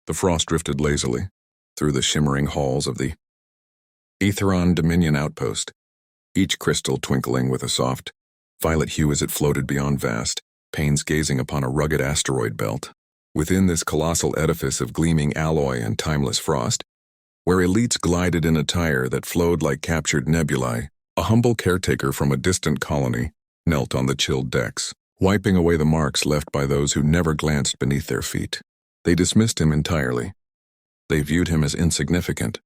The frost drifted lazily through the shimmering halls of the Aetheron Dominion outpost, each crystal twinkling with a soft, violet hue as it floated beyond vast panes gazing upon a rugged asteroid belt. Within this colossal edifice of gleaming alloy and timeless frost, where elites glided in attire that flowed like captured nebulae, a humble caretaker from a distant colony knelt on the chilled decks, wiping away the marks left by those who never glanced beneath their feet. They dismissed him entirely. They viewed him as insignificant.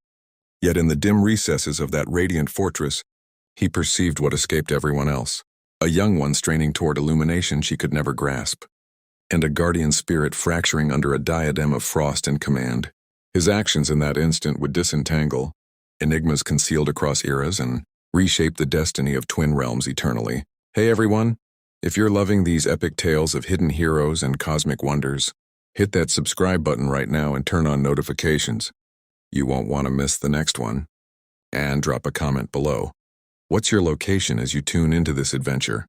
Yet in the dim recesses of that radiant fortress, he perceived what escaped everyone else, a young one straining toward illumination she could never grasp, and a guardian spirit fracturing under a diadem of frost and command. His actions in that instant would disentangle enigmas concealed across eras and reshape the destiny of twin realms eternally. Hey everyone, if you're loving these epic tales of hidden heroes and cosmic wonders, hit that subscribe button right now and turn on notifications. You won't want to miss the next one. And drop a comment below. What's your location as you tune into this adventure?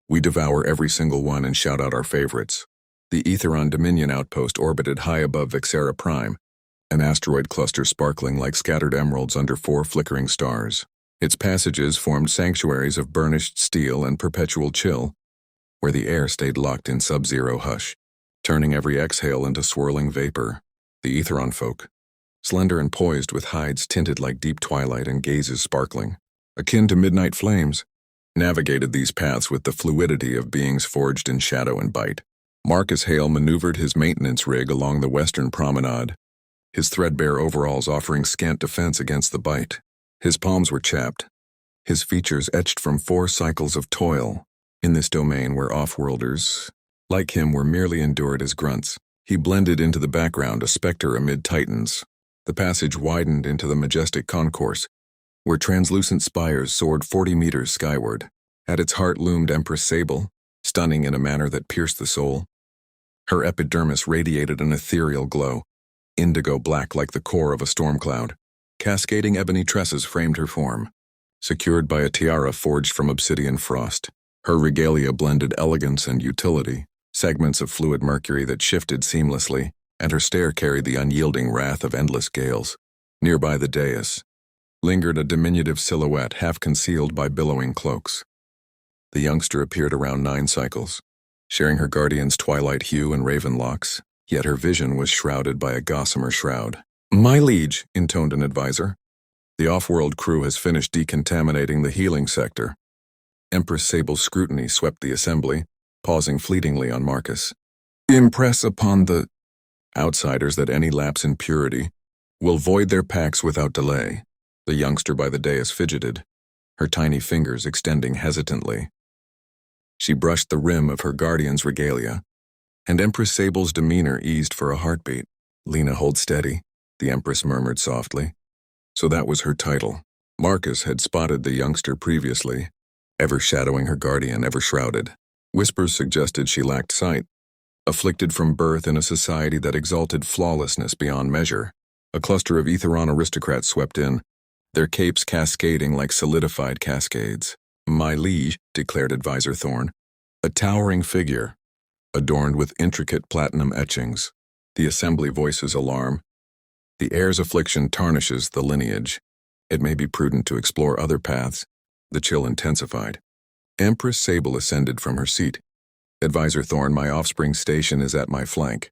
We devour every single one and shout out our favorites. The Aetheron Dominion outpost orbited high above Vixera Prime, an asteroid cluster sparkling like scattered emeralds under 4 flickering stars. Its passages formed sanctuaries of burnished steel and perpetual chill, where the air stayed locked in sub-zero hush, turning every exhale into swirling vapor. The Aetheron folk, slender and poised with hides tinted like deep twilight and gazes sparkling, akin to midnight flames, navigated these paths with the fluidity of beings forged in shadow and bite. Marcus Hale maneuvered his maintenance rig along the western promenade, his threadbare overalls offering scant defense against the bite. His palms were chapped, his features etched from 4 cycles of toil. In this domain where off-worlders, like him, were merely endured as grunts, he blended into the background, a specter amid titans. The passage widened into the majestic concourse, where translucent spires soared 40 meters skyward. At its heart loomed Empress Sable, stunning in a manner that pierced the soul. Her epidermis radiated an ethereal glow, indigo black like the core of a storm cloud. Cascading ebony tresses framed her form, secured by a tiara forged from obsidian frost. Her regalia blended elegance and utility, segments of fluid mercury that shifted seamlessly, and her stare carried the unyielding wrath of endless gales. Nearby the dais lingered a diminutive silhouette half concealed by billowing cloaks. The youngster appeared around 9 cycles, sharing her guardian's twilight hue and raven locks, yet her vision was shrouded by a gossamer shroud. "My liege," intoned an advisor. "The off-world crew has finished decontaminating the healing sector." Empress Sable's scrutiny swept the assembly, pausing fleetingly on Marcus. "Impress upon the outsiders that any lapse in purity will void their pacts without delay." The youngster by the dais fidgeted, her tiny fingers extending hesitantly. She brushed the rim of her guardian's regalia, and Empress Sable's demeanor eased for a heartbeat. "Lena, hold steady," the Empress murmured softly. So that was her title. Marcus had spotted the youngster previously, ever shadowing her guardian, ever shrouded. Whispers suggested she lacked sight, afflicted from birth in a society that exalted flawlessness beyond measure. A cluster of Aetheron aristocrats swept in, their capes cascading like solidified cascades. "My liege," declared Advisor Thorne, a towering figure, adorned with intricate platinum etchings. The assembly voices alarm. The heir's affliction tarnishes the lineage. It may be prudent to explore other paths. The chill intensified. Empress Sable ascended from her seat. "Advisor Thorne, my offspring's station is at my flank.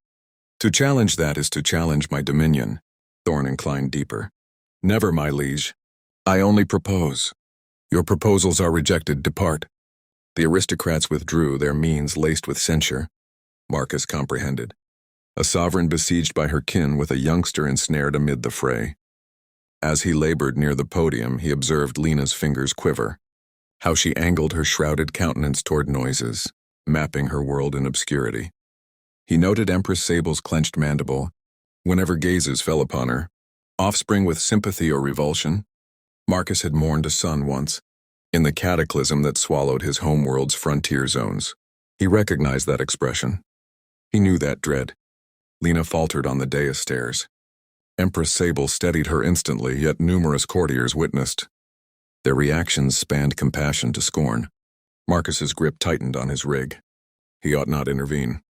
To challenge that is to challenge my dominion." Thorne inclined deeper. "Never, my liege. I only propose. Your proposals are rejected. Depart." The aristocrats withdrew, their means laced with censure. Marcus comprehended. A sovereign besieged by her kin with a youngster ensnared amid the fray. As he labored near the podium, he observed Lena's fingers quiver, how she angled her shrouded countenance toward noises, mapping her world in obscurity. He noted Empress Sable's clenched mandible, whenever gazes fell upon her. Offspring with sympathy or revulsion? Marcus had mourned a son once, in the cataclysm that swallowed his homeworld's frontier zones. He recognized that expression. He knew that dread. Lena faltered on the dais stairs. Empress Sable steadied her instantly, yet numerous courtiers witnessed. Their reactions spanned compassion to scorn. Marcus's grip tightened on his rig. He ought not intervene,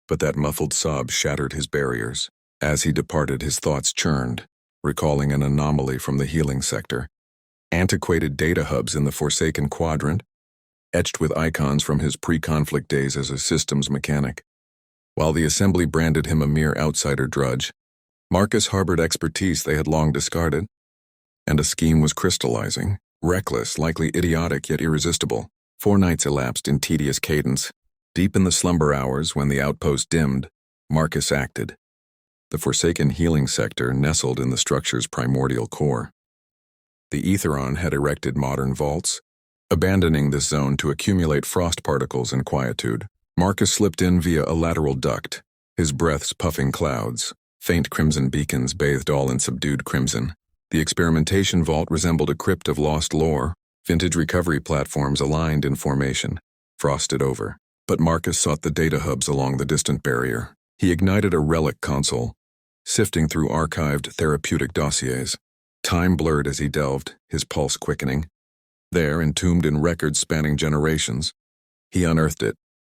but that muffled sob shattered his barriers. As he departed, his thoughts churned, recalling an anomaly from the healing sector. Antiquated data hubs in the Forsaken Quadrant, etched with icons from his pre-conflict days as a systems mechanic. While the assembly branded him a mere outsider drudge, Marcus harbored expertise they had long discarded, and a scheme was crystallizing, reckless, likely idiotic, yet irresistible. 4 nights elapsed in tedious cadence. Deep in the slumber hours, when the outpost dimmed, Marcus acted. The Forsaken healing sector nestled in the structure's primordial core. The Aetheron had erected modern vaults, abandoning this zone to accumulate frost particles in quietude. Marcus slipped in via a lateral duct, his breaths puffing clouds. Faint crimson beacons bathed all in subdued crimson. The experimentation vault resembled a crypt of lost lore, vintage recovery platforms aligned in formation, frosted over. But Marcus sought the data hubs along the distant barrier. He ignited a relic console, sifting through archived therapeutic dossiers. Time blurred as he delved, his pulse quickening. There, entombed in records spanning generations, he unearthed it.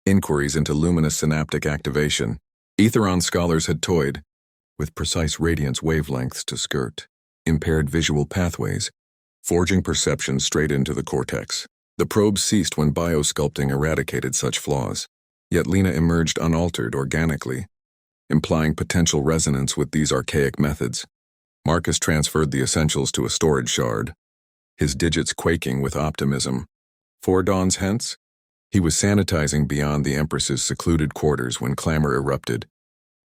Inquiries into luminous synaptic activation. Aetheron scholars had toyed with precise radiance wavelengths to skirt impaired visual pathways, forging perception straight into the cortex. The probe ceased when biosculpting eradicated such flaws. Yet Lena emerged unaltered organically, implying potential resonance with these archaic methods. Marcus transferred the essentials to a storage shard, his digits quaking with optimism. 4 dawns hence, he was sanitizing beyond the Empress's secluded quarters when clamor erupted.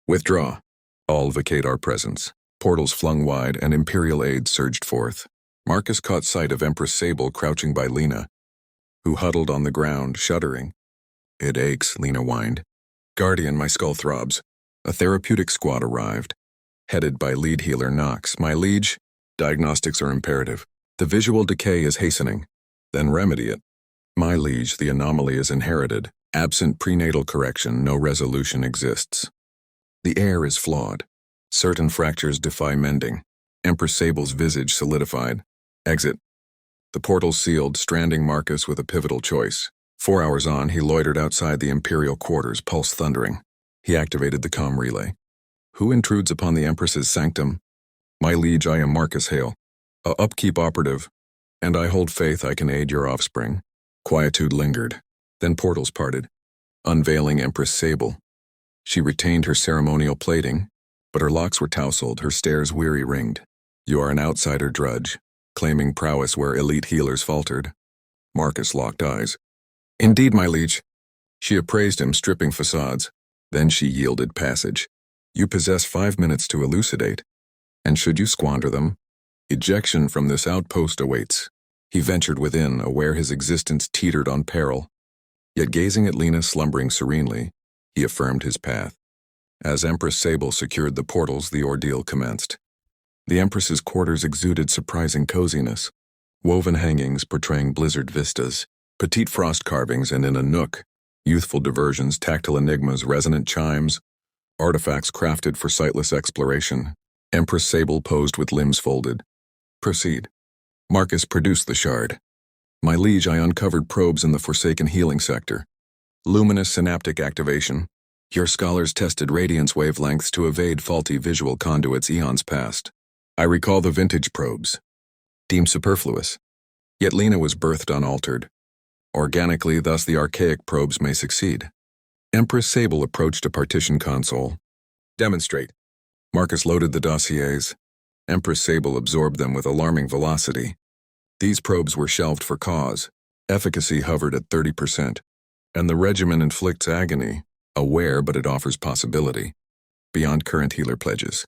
Withdraw. All vacate our presence. Portals flung wide and Imperial aides surged forth. Marcus caught sight of Empress Sable crouching by Lena, who huddled on the ground, shuddering. It aches, Lena whined. Guardian, my skull throbs. A therapeutic squad arrived, headed by lead healer Nox. My liege, diagnostics are imperative. The visual decay is hastening. Then remedy it. My liege, the anomaly is inherited. Absent prenatal correction, no resolution exists. The air is flawed. Certain fractures defy mending. Empress Sable's visage solidified. Exit. The portal sealed, stranding Marcus with a pivotal choice. 4 hours on, he loitered outside the Imperial quarters, pulse thundering. He activated the comm relay. Who intrudes upon the Empress's sanctum? My liege, I am Marcus Hale, a upkeep operative, and I hold faith I can aid your offspring. Quietude lingered. Then portals parted, unveiling Empress Sable. She retained her ceremonial plating, but her locks were tousled, her stares weary-ringed. You are an outsider drudge, claiming prowess where elite healers faltered. Marcus locked eyes. Indeed, my liege. She appraised him, stripping facades. Then she yielded passage. You possess 5 minutes to elucidate, and should you squander them, ejection from this outpost awaits. He ventured within, aware his existence teetered on peril. Yet gazing at Lena slumbering serenely, he affirmed his path. As Empress Sable secured the portals, the ordeal commenced. The Empress's quarters exuded surprising coziness, woven hangings portraying blizzard vistas, petite frost carvings, and in a nook, youthful diversions, tactile enigmas, resonant chimes, artifacts crafted for sightless exploration. Empress Sable posed with limbs folded. Proceed. Marcus produced the shard. My liege, I uncovered probes in the Forsaken healing sector. Luminous synaptic activation. Your scholars tested radiance wavelengths to evade faulty visual conduits eons past. I recall the vintage probes, deemed superfluous. Yet Lena was birthed unaltered. Organically, thus the archaic probes may succeed. Empress Sable approached a partition console. Demonstrate. Marcus loaded the dossiers. Empress Sable absorbed them with alarming velocity. These probes were shelved for cause. Efficacy hovered at 30%. And the regimen inflicts agony, aware but it offers possibility, beyond current healer pledges.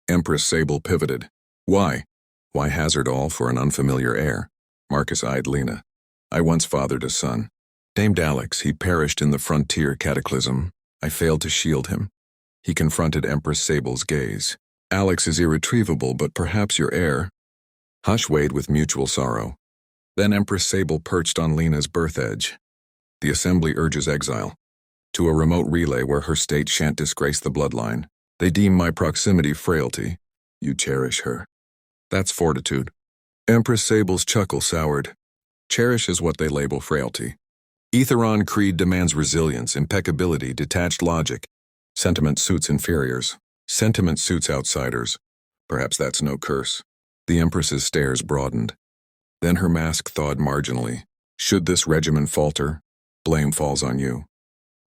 Empress Sable pivoted. Why? Why hazard all for an unfamiliar heir? Marcus eyed Lena. I once fathered a son. Named Alex, he perished in the frontier cataclysm. I failed to shield him. He confronted Empress Sable's gaze. Alex is irretrievable, but perhaps your heir. Hush weighed with mutual sorrow. Then Empress Sable perched on Lena's birth edge. The assembly urges exile. To a remote relay where her state shan't disgrace the bloodline. They deem my proximity frailty. You cherish her. That's fortitude. Empress Sable's chuckle soured. Cherish is what they label frailty. Aetheron creed demands resilience, impeccability, detached logic. Sentiment suits inferiors. Sentiment suits outsiders. Perhaps that's no curse. The Empress's stares broadened. Then her mask thawed marginally. Should this regimen falter, blame falls on you.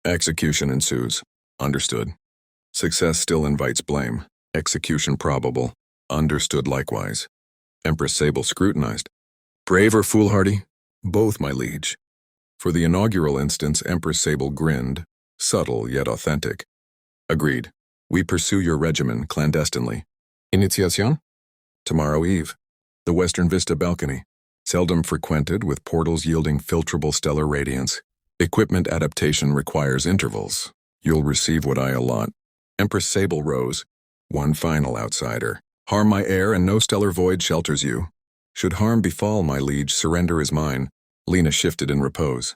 Execution ensues. Understood. Success still invites blame. Execution probable. Understood likewise. Empress Sable scrutinized. Brave or foolhardy? Both, my liege. For the inaugural instance, Empress Sable grinned, subtle yet authentic. Agreed. We pursue your regimen clandestinely. Initiation? Tomorrow eve. The Western Vista balcony. Seldom frequented, with portals yielding filtrable stellar radiance. Equipment adaptation requires intervals. You'll receive what I allot. Empress Sable rose. One final outsider. Harm my heir and no stellar void shelters you. Should harm befall, my liege, surrender is mine. Lena shifted in repose.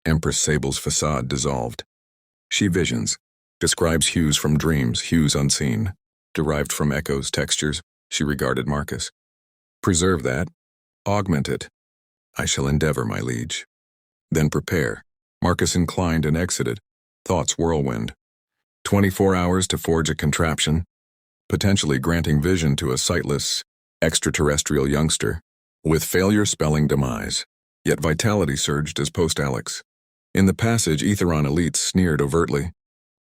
Empress Sable's facade dissolved. She visions. Describes hues from dreams, hues unseen. Derived from echoes, textures. She regarded Marcus. Preserve that. Augment it. I shall endeavor, my liege. Then prepare. Marcus inclined and exited. Thoughts whirlwind. 24 hours to forge a contraption, potentially granting vision to a sightless, extraterrestrial youngster, with failure spelling demise. Yet vitality surged as post-Alex. In the passage, Aetheron elites sneered overtly.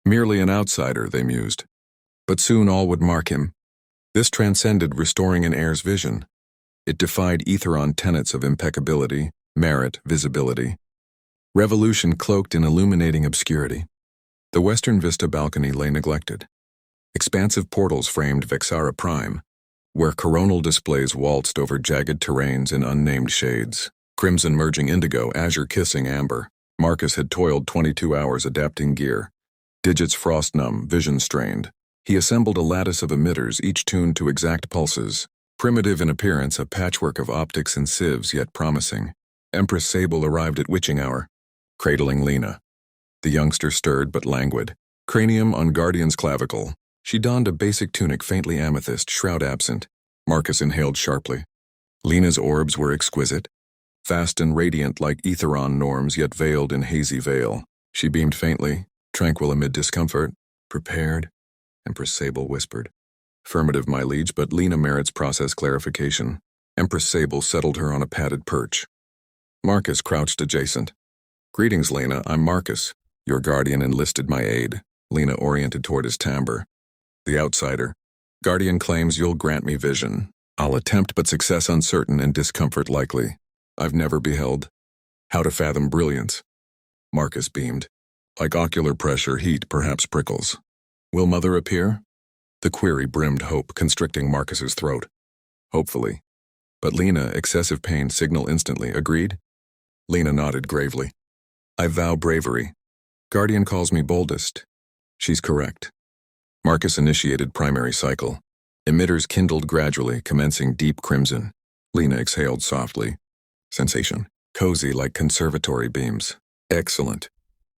Merely an outsider, they mused. But soon all would mark him. This transcended restoring an heir's vision. It defied Aetheron tenets of impeccability, merit, visibility. Revolution cloaked in illuminating obscurity. The Western Vista balcony lay neglected. Expansive portals framed Vexara Prime, where coronal displays waltzed over jagged terrains in unnamed shades. Crimson merging indigo, azure kissing amber. Marcus had toiled 22 hours adapting gear. Digits frost-numb, vision strained. He assembled a lattice of emitters, each tuned to exact pulses. Primitive in appearance, a patchwork of optics and sieves, yet promising. Empress Sable arrived at witching hour, cradling Lena. The youngster stirred but languid. Cranium on Guardian's clavicle. She donned a basic tunic, faintly amethyst, shroud absent. Marcus inhaled sharply. Lena's orbs were exquisite. Fast and radiant like Aetheron norms, yet veiled in hazy veil. She beamed faintly, tranquil amid discomfort. Prepared? Empress Sable whispered. Affirmative, my liege, but Lena merits process clarification. Empress Sable settled her on a padded perch. Marcus crouched adjacent. Greetings, Lena. I'm Marcus. Your guardian enlisted my aid. Lena oriented toward his timbre. The outsider. Guardian claims you'll grant me vision. I'll attempt, but success uncertain and discomfort likely. I've never beheld. How to fathom brilliance. Marcus beamed. Like ocular pressure, heat, perhaps prickles. Will Mother appear? The query brimmed hope, constricting Marcus's throat. Hopefully. But Lena, excessive pain, signal instantly. Agreed? Lena nodded gravely. I vow bravery. Guardian calls me boldest. She's correct. Marcus initiated primary cycle. Emitters kindled gradually, commencing deep crimson. Lena exhaled softly. Sensation. Cozy like conservatory beams. Excellent.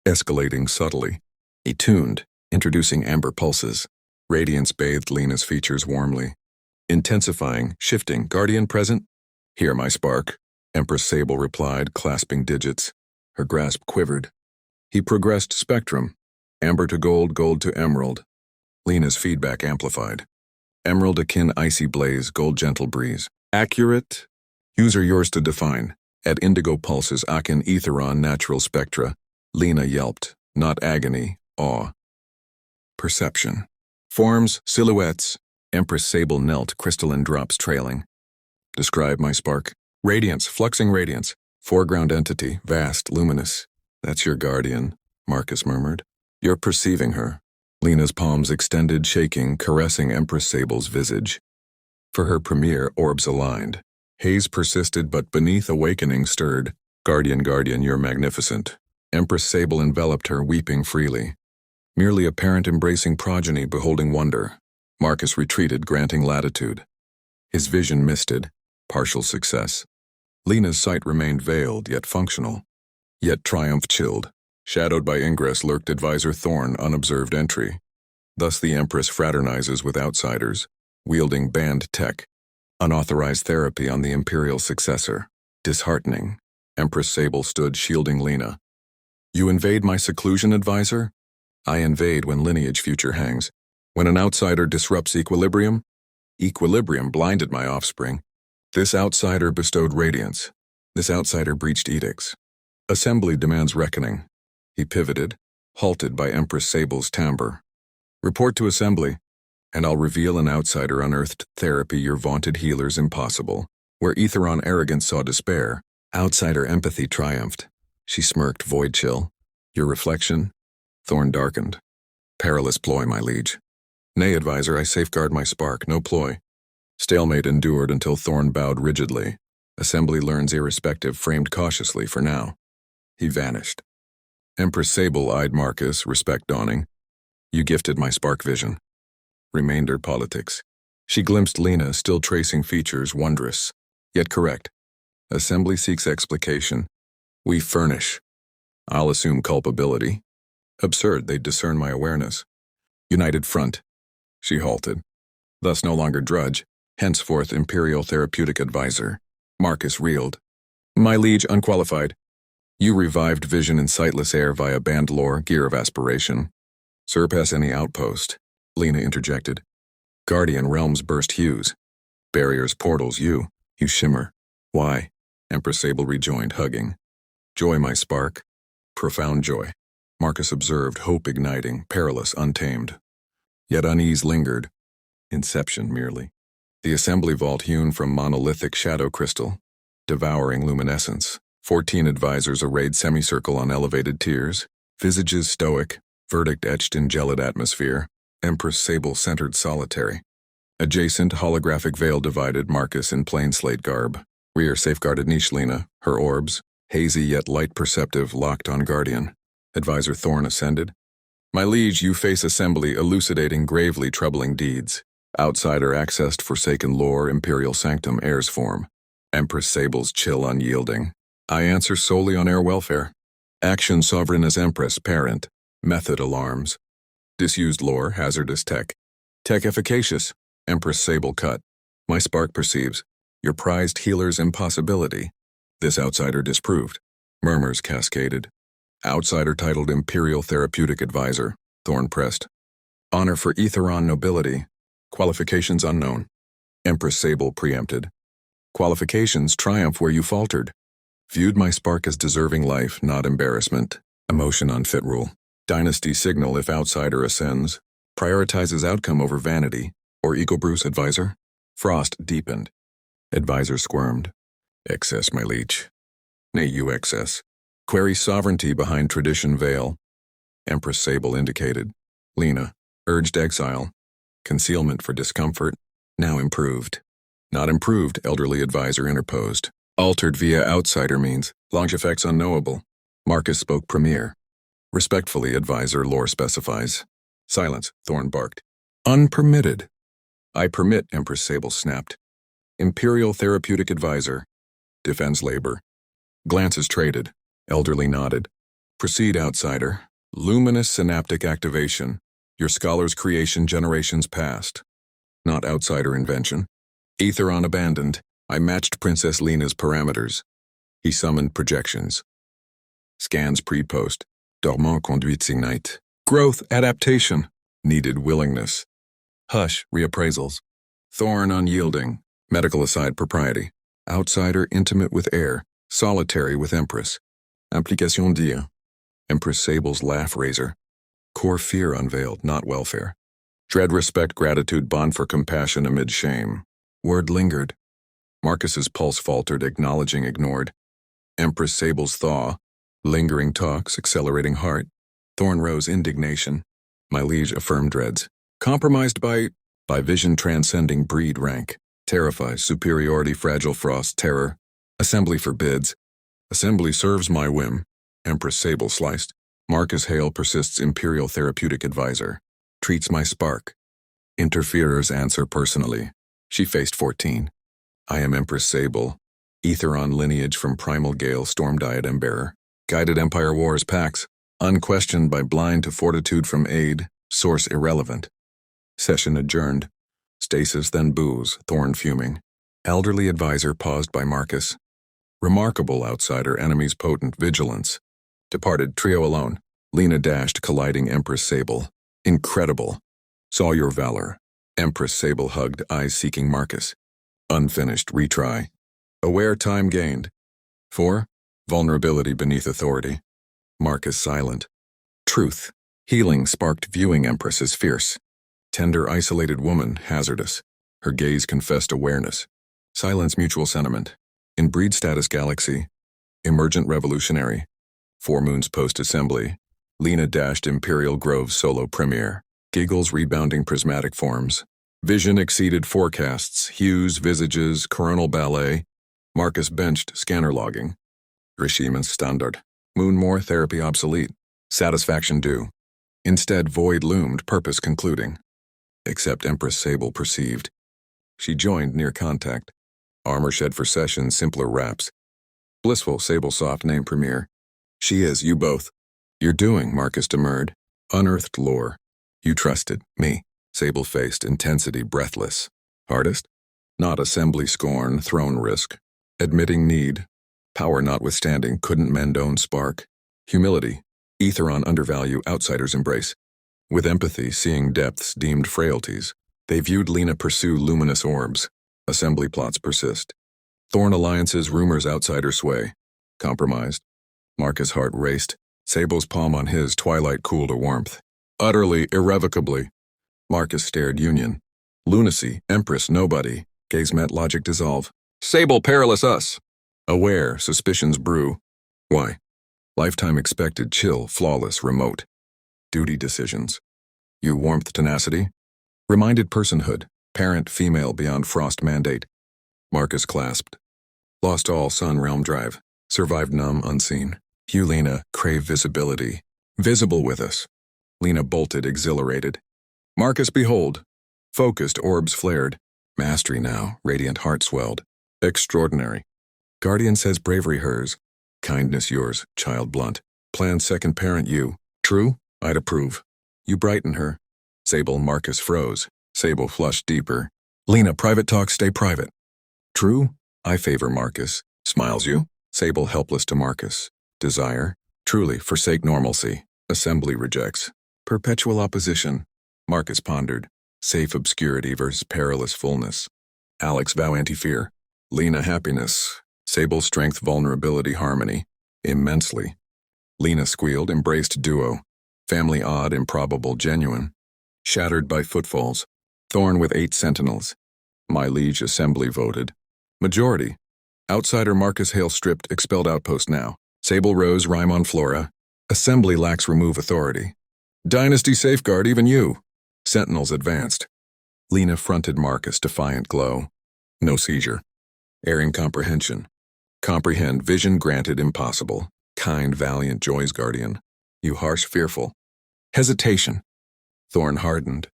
Escalating subtly. He tuned, introducing amber pulses. Radiance bathed Lena's features warmly. Intensifying, shifting. Guardian present? Here, my spark. Empress Sable replied, clasping digits. Her grasp quivered. He progressed spectrum. Amber to gold, gold to emerald. Lena's feedback amplified. Emerald akin icy blaze, gold gentle breeze. Accurate? User yours to define. At indigo pulses akin Aetheron natural spectra. Lena yelped, not agony, awe. Perception. Forms, silhouettes. Empress Sable knelt, crystalline drops trailing. Describe my spark. Radiance, fluxing radiance. Foreground entity, vast, luminous. That's your guardian, Marcus murmured. You're perceiving her. Lena's palms extended, shaking, caressing Empress Sable's visage. For her premiere, orbs aligned. Haze persisted, but beneath awakening stirred. Guardian, guardian, you're magnificent. Empress Sable enveloped her, weeping freely. Merely a parent embracing progeny, beholding wonder. Marcus retreated, granting latitude. His vision misted. Partial success. Lena's sight remained veiled, yet functional. Yet triumph chilled. Shadowed by ingress lurked Advisor Thorn, unobserved entry. Thus the Empress fraternizes with outsiders, wielding banned tech. Unauthorized therapy on the Imperial successor. Disheartening. Empress Sable stood shielding Lena. You invade my seclusion, Advisor? I invade when lineage future hangs. When an outsider disrupts equilibrium, equilibrium blinded my offspring. This outsider bestowed radiance. This outsider breached edicts. Assembly demands reckoning. He pivoted, halted by Empress Sable's timbre. Report to Assembly, and I'll reveal an outsider unearthed therapy your vaunted healers impossible. Where Etheron arrogance saw despair, outsider empathy triumphed. She smirked, void chill. Your reflection? Thorn darkened. Perilous ploy, my liege. Nay, advisor, I safeguard my spark, no ploy. Stalemate endured until Thorn bowed rigidly. Assembly learns irrespective, framed cautiously for now. He vanished. Empress Sable eyed Marcus, respect dawning. You gifted my spark vision. Remainder politics. She glimpsed Lena, still tracing features, wondrous, yet correct. Assembly seeks explication. We furnish. I'll assume culpability. Absurd, they'd discern my awareness. United front. She halted. Thus no longer drudge, henceforth Imperial Therapeutic Advisor. Marcus reeled. My liege, unqualified. You revived vision in sightless air via band lore, gear of aspiration. Surpass any outpost, Lena interjected. Guardian realms burst hues. Barriers, portals, you shimmer. Why? Empress Sable rejoined, hugging. Joy, my spark. Profound joy. Marcus observed, hope igniting, perilous, untamed. Yet unease lingered. Inception merely. The assembly vault hewn from monolithic shadow crystal, devouring luminescence. 14 advisors arrayed semicircle on elevated tiers, visages stoic, verdict etched in gelid atmosphere, Empress Sable centered solitary. Adjacent holographic veil divided Marcus in plain slate garb. Rear safeguarded niche Lena, her orbs, hazy yet light perceptive, locked on Guardian. Advisor Thorn ascended. My liege, you face assembly elucidating gravely troubling deeds. Outsider accessed forsaken lore, Imperial sanctum, heir's form. Empress Sable's chill unyielding. I answer solely on air welfare. Action sovereign as Empress, parent. Method alarms. Disused lore, hazardous tech. Tech efficacious. Empress Sable cut. My spark perceives. Your prized healer's impossibility. This outsider disproved. Murmurs cascaded. Outsider titled Imperial Therapeutic Advisor. Thorn pressed. Honor for Etheron nobility. Qualifications unknown. Empress Sable preempted. Qualifications triumph where you faltered. Viewed my spark as deserving life, not embarrassment. Emotion unfit rule. Dynasty signal if outsider ascends. Prioritizes outcome over vanity. Or ego Bruce advisor? Frost deepened. Advisor squirmed. Excess, my liege. Nay, you excess. Query sovereignty behind tradition veil. Empress Sable indicated. Lena, urged exile. Concealment for discomfort, now improved. Not improved, elderly advisor interposed. Altered via outsider means, long effects unknowable. Marcus spoke premier. Respectfully, advisor lore specifies. Silence, Thorn barked. Unpermitted. I permit, Empress Sable snapped. Imperial Therapeutic Advisor. Defends labor. Glances traded. Elderly nodded. Proceed, outsider. Luminous synaptic activation. Your scholar's creation generations past. Not outsider invention. Etheron abandoned. I matched Princess Lena's parameters. He summoned projections. Scans pre-post. Dormant conduits ignite. Growth, adaptation. Needed willingness. Hush, reappraisals. Thorn unyielding. Medical aside propriety. Outsider intimate with air. Solitary with Empress. Implication dire. Empress Sable's laugh razor. Core fear unveiled, not welfare. Dread respect gratitude bond for compassion amid shame. Word lingered. Marcus's pulse faltered, acknowledging ignored. Empress Sable's thaw. Lingering talks, accelerating heart. Thorn rose indignation. My liege affirmed dreads. Compromised by vision transcending breed rank. Terrifies superiority fragile frost terror. Assembly forbids. Assembly serves my whim. Empress Sable sliced. Marcus Hale persists Imperial Therapeutic Advisor. Treats my spark. Interferers answer personally. She faced 14. I am Empress Sable. Etheron lineage from Primal Gale Storm Diadem Bearer. Guided Empire Wars packs. Unquestioned by blind to fortitude from aid. Source irrelevant. Session adjourned. Stasis then booze, Thorn fuming. Elderly advisor paused by Marcus. Remarkable outsider enemy's potent vigilance. Departed trio alone. Lena dashed colliding Empress Sable. Incredible. Saw your valor. Empress Sable hugged, eyes seeking Marcus. Unfinished, retry. Aware, time gained. 4. Vulnerability beneath authority. Marcus silent. Truth. Healing sparked, viewing Empress as fierce. Tender, isolated woman, hazardous. Her gaze confessed awareness. Silence, mutual sentiment. In breed status galaxy. Emergent revolutionary. 4 moons post-assembly. Lena dashed Imperial Grove solo premiere. Giggles rebounding prismatic forms. Vision exceeded forecasts, hues, visages, coronal ballet. Marcus benched, scanner logging. Regime standard. Moon more, therapy obsolete. Satisfaction due. Instead, void loomed, purpose concluding. Except Empress Sable perceived. She joined near contact. Armor shed for session, simpler wraps. Blissful, Sable soft name premiere. She is, you both. You're doing, Marcus demurred. Unearthed lore. You trusted me. Sable faced, intensity breathless. Hardest? Not assembly scorn, throne risk. Admitting need. Power notwithstanding, couldn't mend own spark. Humility. Aetheron undervalue, outsiders embrace. With empathy, seeing depths deemed frailties. They viewed Lena pursue luminous orbs. Assembly plots persist. Thorn alliances, rumors, outsider sway. Compromised. Marcus' heart raced. Sable's palm on his, twilight cooled to warmth. Utterly, irrevocably. Marcus stared union. Lunacy, Empress, nobody. Gaze met, logic dissolve. Sable, perilous us. Aware, suspicions brew. Why? Lifetime expected, chill, flawless, remote. Duty decisions. You warmth, tenacity? Reminded personhood, parent, female beyond frost mandate. Marcus clasped. Lost all, sun realm drive. Survived numb, unseen. You, Lena, crave visibility. Visible with us. Lena bolted, exhilarated. Marcus, behold. Focused, orbs flared. Mastery now, radiant heart swelled. Extraordinary. Guardian says bravery hers. Kindness yours, child blunt. Planned second parent you. True? I'd approve. You brighten her. Sable, Marcus froze. Sable flushed deeper. Lena, private talk, stay private. True? I favor Marcus. Smiles you? Sable, helpless to Marcus. Desire? Truly, forsake normalcy. Assembly rejects. Perpetual opposition. Marcus pondered. Safe obscurity versus perilous fullness. Alex, vow anti-fear. Lena, happiness. Sable, strength, vulnerability, harmony. Immensely. Lena squealed, embraced duo. Family odd, improbable, genuine. Shattered by footfalls. Thorn with 8 sentinels. My liege, assembly voted. Majority. Outsider Marcus Hale stripped, expelled outpost now. Sable rose, rhyme on flora. Assembly lacks remove authority. Dynasty safeguard, even you. Sentinels advanced. Lena fronted Marcus, defiant glow. No seizure. Airing comprehension. Comprehend, vision granted, impossible. Kind, valiant, joy's guardian. You harsh, fearful. Hesitation. Thorn hardened.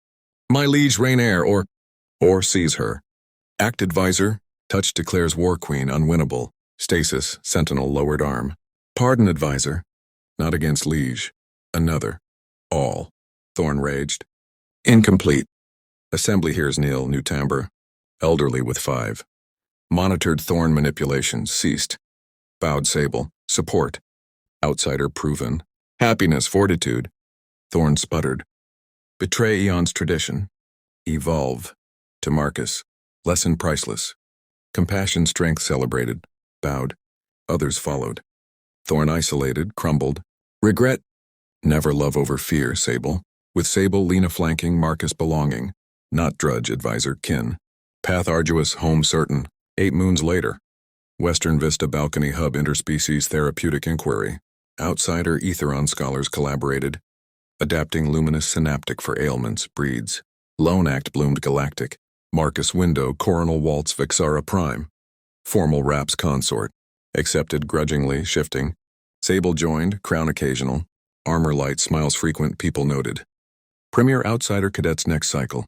My liege, reign heir, or seize her. Act advisor. Touch declares war queen, unwinnable. Stasis, sentinel, lowered arm. Pardon advisor. Not against liege. Another. All. Thorn raged. Incomplete. Assembly hears nil, new timbre. Elderly with 5. Monitored Thorn manipulations, ceased. Bowed Sable. Support. Outsider proven. Happiness, fortitude. Thorn sputtered. Betray eon's tradition. Evolve. To Marcus. Lesson priceless. Compassion, strength celebrated. Bowed. Others followed. Thorn isolated, crumbled. Regret. Never love over fear, Sable. With Sable, Lena flanking, Marcus belonging. Not drudge, advisor, kin. Path arduous, home certain. 8 moons later. Western Vista Balcony Hub Interspecies Therapeutic Inquiry. Outsider Aetheron scholars collaborated. Adapting luminous synaptic for ailments, breeds. Lone Act bloomed galactic. Marcus window, coronal waltz Vixara prime. Formal raps consort. Accepted grudgingly, shifting. Sable joined, crown occasional. Armor light, smiles frequent, people noted. Premier Outsider Cadets next cycle.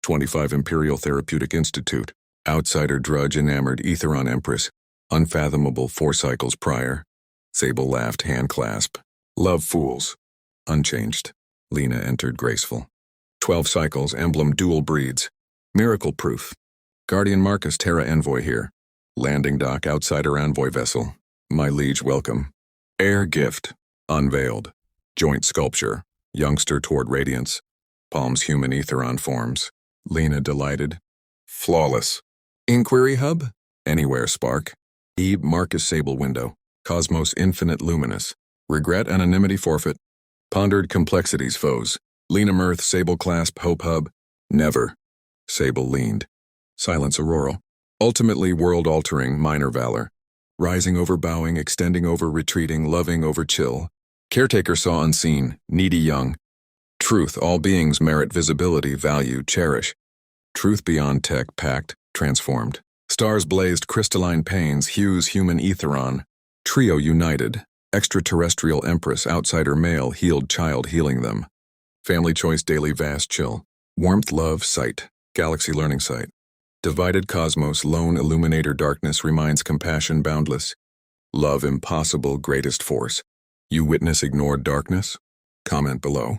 25 Imperial Therapeutic Institute. Outsider drudge enamored Aetheron Empress. Unfathomable 4 cycles prior. Sable laughed, hand clasp. Love fools. Unchanged. Lena entered graceful. 12 cycles, emblem dual breeds. Miracle proof. Guardian Marcus Terra envoy here. Landing dock, outsider envoy vessel. My liege welcome. Air gift. Unveiled. Joint sculpture. Youngster toward radiance. Palms human Etheron forms. Lena delighted. Flawless. Inquiry hub? Anywhere spark. Eve Marcus Sable window. Cosmos infinite luminous. Regret anonymity forfeit. Pondered complexities foes. Lena mirth Sable clasp hope hub. Never. Sable leaned. Silence auroral. Ultimately world-altering minor valor. Rising over bowing, extending over retreating, loving over chill. Caretaker saw unseen, needy young. Truth, all beings merit visibility, value, cherish. Truth beyond tech, packed, transformed. Stars blazed crystalline panes, hues human Etheron. Trio united. Extraterrestrial empress, outsider male, healed child healing them. Family choice daily vast chill. Warmth love sight. Galaxy learning site. Divided cosmos, lone illuminator darkness reminds compassion boundless. Love impossible greatest force. You witness ignored darkness? Comment below.